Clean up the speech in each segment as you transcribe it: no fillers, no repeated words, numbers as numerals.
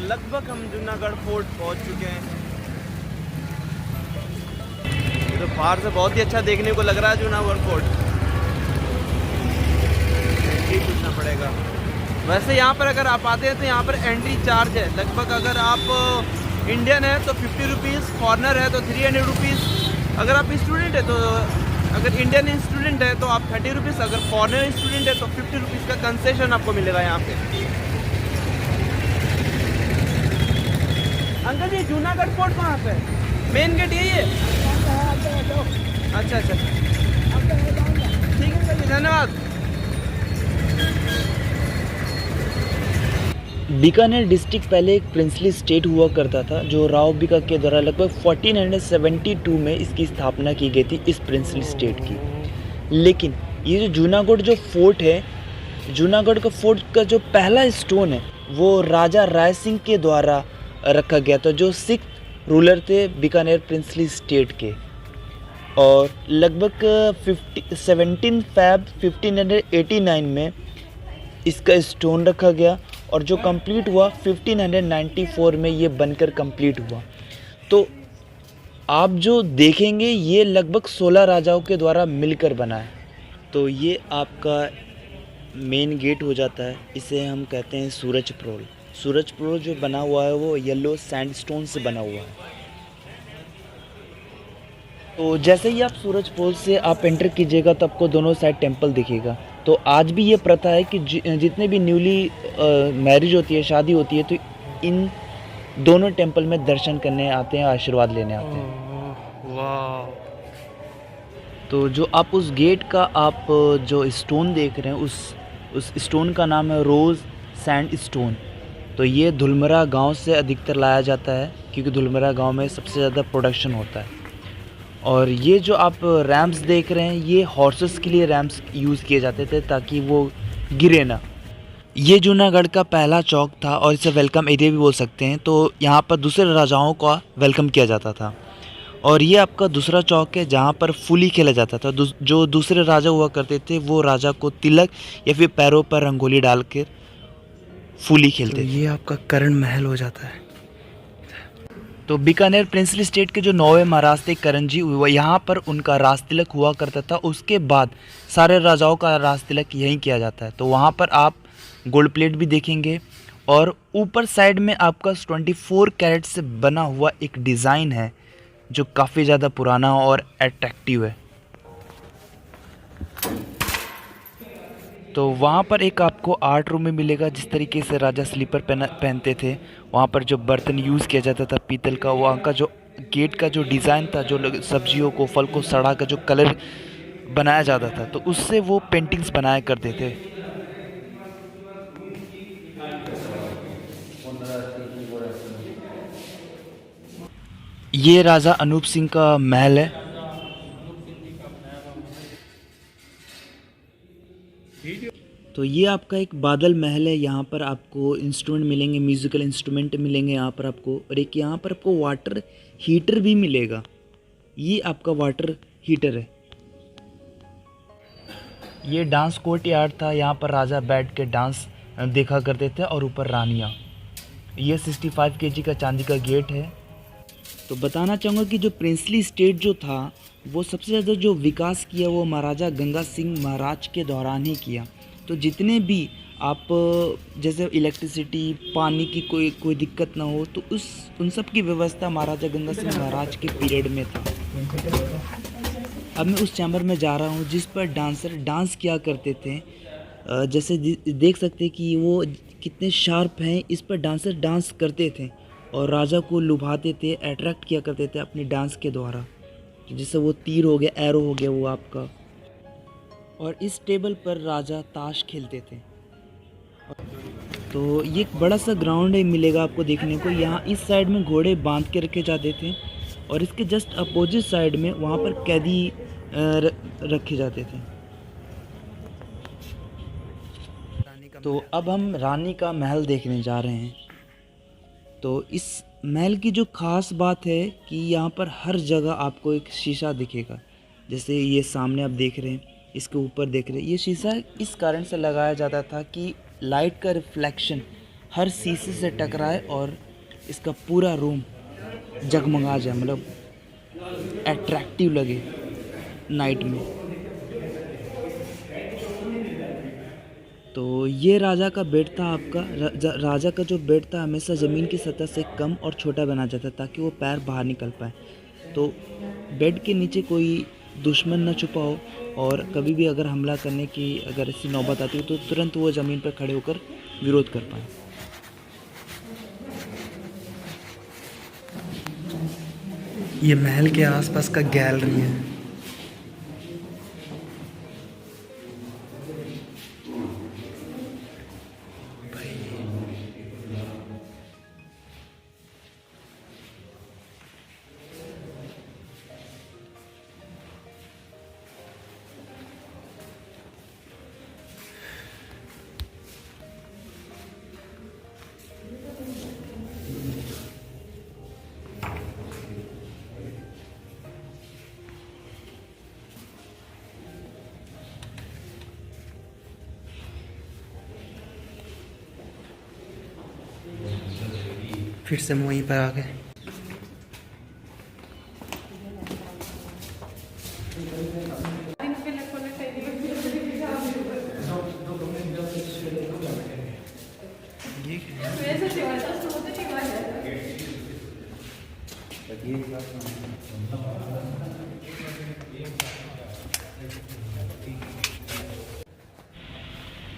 लगभग हम जूनागढ़ फोर्ट पहुंच चुके हैं। ये तो बाहर से बहुत ही अच्छा देखने को लग रहा है जूनागढ़ फोर्ट। एंट्री पूछना पड़ेगा। वैसे यहाँ पर अगर आप आते हैं तो यहाँ पर एंट्री चार्ज है लगभग। अगर आप इंडियन है तो 50 रुपीज़, फॉरनर है तो 300 रुपीज़। अगर आप स्टूडेंट है तो अगर इंडियन स्टूडेंट है तो आप 30 रुपीज़, अगर फॉरनर स्टूडेंट है तो 50 रुपीज़ का कंसेशन आपको मिलेगा यहाँ पे। अंकल जी जूनागढ़ फोर्ट कहाँ पे है? मेन गेट यही है? अच्छा अच्छा, ठीक है अंकल जी, धन्यवाद। बीकानेर डिस्ट्रिक्ट पहले एक प्रिंसली स्टेट हुआ करता था, जो राव बीका के द्वारा लगभग 1472 में इसकी स्थापना की गई थी, इस प्रिंसली स्टेट की। लेकिन ये जो जूनागढ़ जो फोर्ट है, जूनागढ़ का फोर्ट का जो पहला स्टोन है वो राजा राय सिंह के द्वारा रखा गया था, जो सिख रूलर थे बीकानेर प्रिंसली स्टेट के। और लगभग 17 फैब 1589 में इसका स्टोन रखा गया और जो कंप्लीट हुआ 1594 में ये बनकर कंप्लीट हुआ। तो आप जो देखेंगे ये लगभग 16 राजाओं के द्वारा मिलकर बना है। तो ये आपका मेन गेट हो जाता है, इसे हम कहते हैं सूरज प्रोल। सूरज प्रोल जो बना हुआ है वो येलो सैंडस्टोन से बना हुआ है। तो जैसे ही आप सूरज पोल से आप एंटर कीजिएगा तो आपको दोनों साइड टेंपल दिखेगा। तो आज भी ये प्रथा है कि जितने भी न्यूली मैरिज होती है, शादी होती है, तो इन दोनों टेंपल में दर्शन करने आते हैं, आशीर्वाद लेने आते हैं। वाह। तो जो आप उस गेट का आप जो स्टोन देख रहे हैं, उस स्टोन का नाम है रोज़ सैंड स्टोन। तो ये धुलमरा गांव से अधिकतर लाया जाता है, क्योंकि धुलमरा गांव में सबसे ज़्यादा प्रोडक्शन होता है। और ये जो आप रैम्प्स देख रहे हैं, ये हॉर्सेस के लिए रैम्प्स यूज़ किए जाते थे ताकि वो गिरे ना। ये जूनागढ़ का पहला चौक था और इसे वेलकम एरिया भी बोल सकते हैं। तो यहाँ पर दूसरे राजाओं का वेलकम किया जाता था। और ये आपका दूसरा चौक है जहाँ पर फुली खेला जाता था। जो दूसरे राजा हुआ करते थे वो राजा को तिलक या फिर पैरों पर रंगोली डाल कर फुली खेलते थे। ये आपका करण महल हो जाता है। तो बीकानेर प्रिंसली स्टेट के जो 9वें महाराज थे करण जी, यहाँ पर उनका राज तिलक हुआ करता था। उसके बाद सारे राजाओं का राज तिलक यहीं किया जाता है। तो वहाँ पर आप गोल्ड प्लेट भी देखेंगे और ऊपर साइड में आपका 24 कैरेट से बना हुआ एक डिज़ाइन है जो काफ़ी ज़्यादा पुराना और अट्रैक्टिव है। तो वहाँ पर एक आपको आर्ट रूम में मिलेगा, जिस तरीके से राजा स्लीपर पहनते थे। वहाँ पर जो बर्तन यूज़ किया जाता था पीतल का, वहाँ का जो गेट का जो डिज़ाइन था, जो सब्जियों को, फल को सड़ा का जो कलर बनाया जाता था, तो उससे वो पेंटिंग्स बनाया करते थे। ये राजा अनूप सिंह का महल है। तो ये आपका एक बादल महल है। यहाँ पर आपको इंस्ट्रूमेंट मिलेंगे, म्यूज़िकल इंस्ट्रूमेंट मिलेंगे यहाँ पर आपको। और एक यहाँ पर आपको वाटर हीटर भी मिलेगा। ये आपका वाटर हीटर है। ये डांस कोर्ट यार्ड था, यहाँ पर राजा बैठ के डांस देखा करते थे और ऊपर रानियाँ। ये 65 केजी का चांदी का गेट है। तो बताना चाहूँगा कि जो प्रिंसली स्टेट जो था वो सबसे ज़्यादा जो विकास किया वो महाराजा गंगा सिंह महाराज के दौरान ही किया। तो जितने भी आप जैसे इलेक्ट्रिसिटी, पानी की कोई दिक्कत ना हो, तो उन सब की व्यवस्था महाराजा गंगा सिंह महाराज के पीरियड में था। अब मैं उस चैम्बर में जा रहा हूँ जिस पर डांसर डांस किया करते थे। जैसे देख सकते हैं कि वो कितने शार्प हैं, इस पर डांसर डांस करते थे और राजा को लुभाते थे, अट्रैक्ट किया करते थे अपनी डांस के द्वारा। जैसे वो तीर हो गया, एरो हो गया वो आपका। और इस टेबल पर राजा ताश खेलते थे। तो ये एक बड़ा सा ग्राउंड है मिलेगा आपको देखने को। यहाँ इस साइड में घोड़े बांध के रखे जाते थे और इसके जस्ट अपोजिट साइड में वहाँ पर कैदी रखे जाते थे। तो अब हम रानी का महल देखने जा रहे हैं। तो इस महल की जो ख़ास बात है कि यहाँ पर हर जगह आपको एक शीशा दिखेगा। जैसे ये सामने आप देख रहे हैं, इसके ऊपर देख रहे हैं, ये शीशा इस कारण से लगाया जाता था कि लाइट का रिफ्लेक्शन हर शीशे से टकराए और इसका पूरा रूम जगमगा जाए, मतलब अट्रैक्टिव लगे नाइट में। तो ये राजा का बेड था आपका। राजा का जो बेड था हमेशा ज़मीन की सतह से कम और छोटा बना जाता ताकि वो पैर बाहर निकल पाए, तो बेड के नीचे कोई दुश्मन न छुपा हो और कभी भी अगर हमला करने की अगर ऐसी नौबत आती हो तो तुरंत वो ज़मीन पर खड़े होकर विरोध कर पाए। ये महल के आसपास का गैलरी है। फिर से हम वहीं पर आ गए।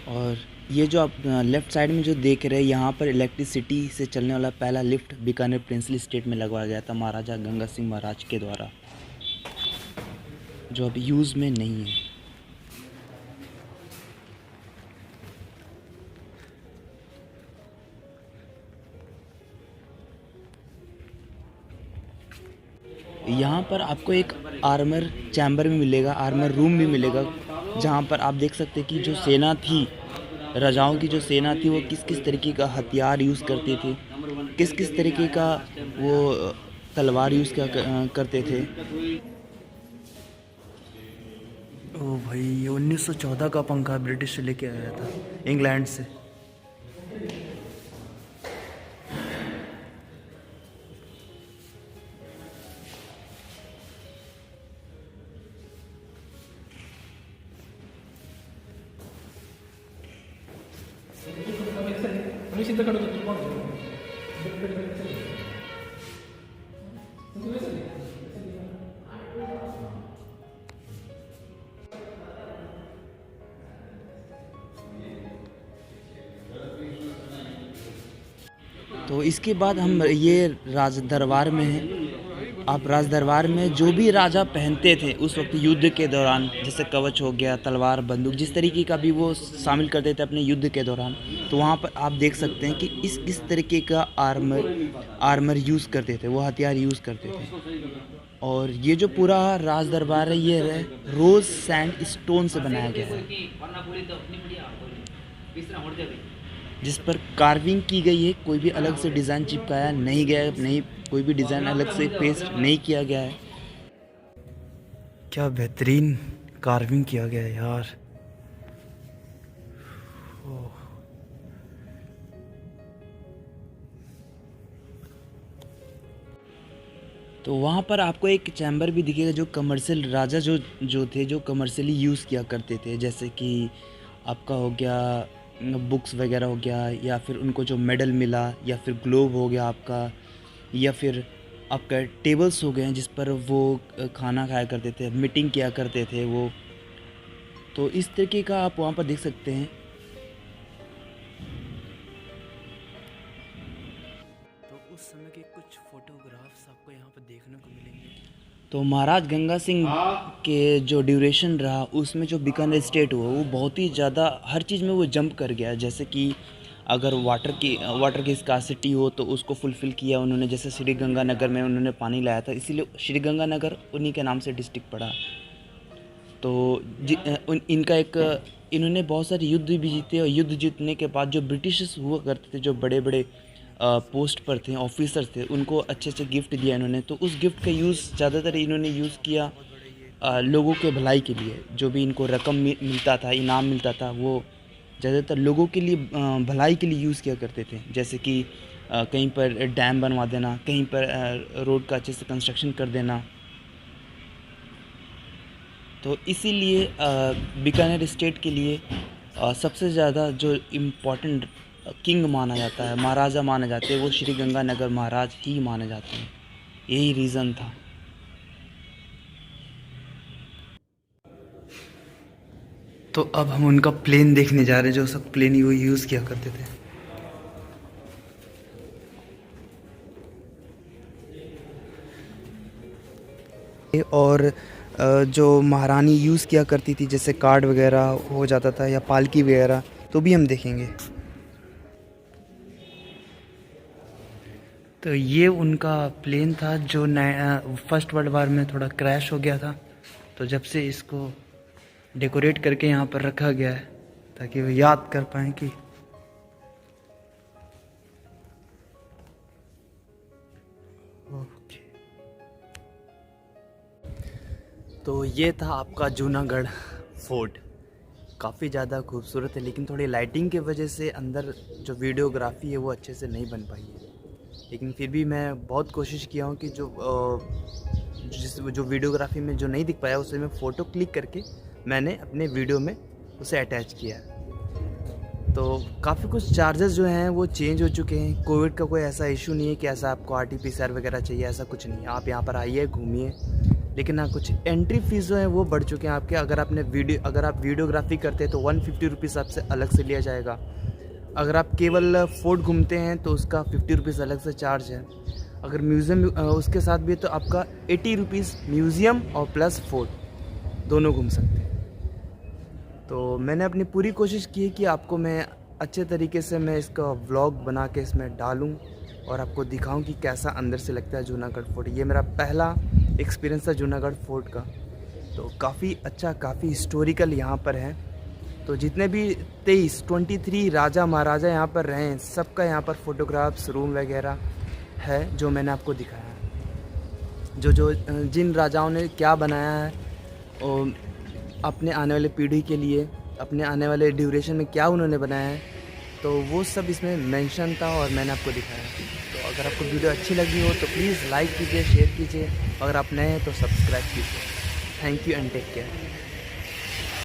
और ये जो आप लेफ़्ट साइड में जो देख रहे हैं, यहाँ पर इलेक्ट्रिसिटी से चलने वाला पहला लिफ्ट बीकानेर प्रिंसली स्टेट में लगवाया गया था महाराजा गंगा सिंह महाराज के द्वारा, जो अब यूज़ में नहीं है। यहाँ पर आपको एक आर्मर चैम्बर भी मिलेगा, आर्मर रूम भी मिलेगा, जहाँ पर आप देख सकते हैं कि जो सेना थी, राजाओं की जो सेना थी, वो किस किस तरीके का हथियार यूज़ करते थे, किस किस तरीके का वो तलवार यूज़ करते थे। ओ भाई, ये 1914 का पंखा ब्रिटिश से लेके आया था इंग्लैंड से। तो इसके बाद हम ये राज दरबार में हैं। आप राज दरबार में जो भी राजा पहनते थे उस वक्त युद्ध के दौरान, जैसे कवच हो गया, तलवार, बंदूक, जिस तरीके का भी वो शामिल करते थे अपने युद्ध के दौरान, तो वहाँ पर आप देख सकते हैं कि इस तरीके का आर्मर यूज़ करते थे, वो हथियार यूज़ करते थे। और ये जो पूरा राज दरबार है, ये रोज़ सैंड स्टोन से बनाया गया है, जिस पर कार्विंग की गई है। कोई भी अलग से डिज़ाइन चिपकाया नहीं गया है, नहीं कोई भी डिज़ाइन अलग से पेस्ट नहीं किया गया है। क्या बेहतरीन कार्विंग किया गया है यार। तो वहाँ पर आपको एक चैम्बर भी दिखेगा जो कमर्शियल राजा जो थे, जो कमर्शियली यूज़ किया करते थे, जैसे कि आपका हो गया बुक्स वगैरह हो गया, या फिर उनको जो मेडल मिला, या फिर ग्लोब हो गया आपका, या फिर आपका टेबल्स हो गए हैं जिस पर वो खाना खाया करते थे, मीटिंग किया करते थे वो। तो इस तरीके का आप वहाँ पर देख सकते हैं। तो उस समय के कुछ फोटोग्राफ्स आपको यहाँ पर देखने को मिलेंगे। तो महाराज गंगा सिंह के जो ड्यूरेशन रहा उसमें जो बीकानेर स्टेट हुआ वो बहुत ही ज़्यादा हर चीज़ में वो जंप कर गया। जैसे कि अगर वाटर की स्कार्सिटी हो तो उसको फुलफ़िल किया उन्होंने, जैसे श्री गंगानगर में उन्होंने पानी लाया था, इसीलिए श्री गंगानगर उन्हीं के नाम से डिस्ट्रिक्ट पड़ा। तो इन्होंने बहुत सारे युद्ध भी जीते, और युद्ध जीतने के बाद जो ब्रिटिशर्स हुआ करते थे, जो बड़े बड़े पोस्ट पर थे, ऑफिसर्स थे, उनको अच्छे अच्छे गिफ्ट दिया इन्होंने। तो उस गिफ्ट का यूज़ ज़्यादातर इन्होंने यूज़ किया लोगों के भलाई के लिए। जो भी इनको रकम मिलता था, इनाम मिलता था, वो ज़्यादातर लोगों के लिए भलाई के लिए यूज़ किया करते थे, जैसे कि कहीं पर डैम बनवा देना, कहीं पर रोड का अच्छे से कंस्ट्रक्शन कर देना। तो इसीलिए बीकानेर स्टेट के लिए सबसे ज़्यादा जो इम्पोर्टेंट किंग माना जाता है, महाराजा माने जाते हैं, वो श्री गंगानगर महाराज ही माने जाते हैं। यही रीज़न था। तो अब हम उनका प्लेन देखने जा रहे हैं, जो सब प्लेन ही वो यूज़ किया करते थे। और जो महारानी यूज़ किया करती थी, जैसे कार्ड वगैरह हो जाता था या पालकी वगैरह, तो भी हम देखेंगे। तो ये उनका प्लेन था जो फर्स्ट वर्ल्ड वार में थोड़ा क्रैश हो गया था। तो जब से इसको डेकोरेट करके यहाँ पर रखा गया है ताकि वो याद कर पाएँ कि ओके। तो ये था आपका जूनागढ़ फोर्ट। काफ़ी ज़्यादा खूबसूरत है, लेकिन थोड़ी लाइटिंग की वजह से अंदर जो वीडियोग्राफी है वो अच्छे से नहीं बन पाई है। लेकिन फिर भी मैं बहुत कोशिश किया हूँ कि जो वीडियोग्राफी में जो नहीं दिख पाया उसे मैं फ़ोटो क्लिक करके मैंने अपने वीडियो में उसे अटैच किया। तो काफ़ी कुछ चार्जेस जो हैं वो चेंज हो चुके हैं। कोविड का कोई ऐसा इशू नहीं है कि ऐसा आपको RT-PCR वगैरह चाहिए, ऐसा कुछ नहीं है। आप यहाँ पर आइए, घूमिए। लेकिन हाँ, कुछ एंट्री फीस जो हैं वो बढ़ चुके हैं आपके। अगर आप वीडियोग्राफी करते हैं तो 150 रुपीज़ आपसे अलग से लिया जाएगा। अगर आप केवल फोर्ट घूमते हैं तो उसका 50 रुपीज़ अलग से चार्ज है। अगर म्यूज़ियम उसके साथ भी है तो आपका 80 रुपीज़ म्यूज़ियम और प्लस फोर्ट दोनों घूम सकते हैं। तो मैंने अपनी पूरी कोशिश की है कि आपको मैं अच्छे तरीके से मैं इसका व्लॉग बना के इसमें डालूं और आपको दिखाऊं कि कैसा अंदर से लगता है जूनागढ़ फोर्ट। ये मेरा पहला एक्सपीरियंस था जूनागढ़ फोर्ट का। तो काफ़ी अच्छा, काफ़ी हिस्टोरिकल यहाँ पर है। तो जितने भी 23 राजा महाराजा यहाँ पर रहे हैं, सबका यहाँ पर फोटोग्राफ्स, रूम वगैरह है जो मैंने आपको दिखाया है। जिन राजाओं ने क्या बनाया है और अपने आने वाले पीढ़ी के लिए, अपने आने वाले ड्यूरेशन में क्या उन्होंने बनाया है, तो वो सब इसमें मेंशन था और मैंने आपको दिखाया। तो अगर आपको वीडियो अच्छी लगी हो तो प्लीज़ लाइक कीजिए, शेयर कीजिए। अगर आप नए हैं तो सब्सक्राइब कीजिए। Thank you and take care.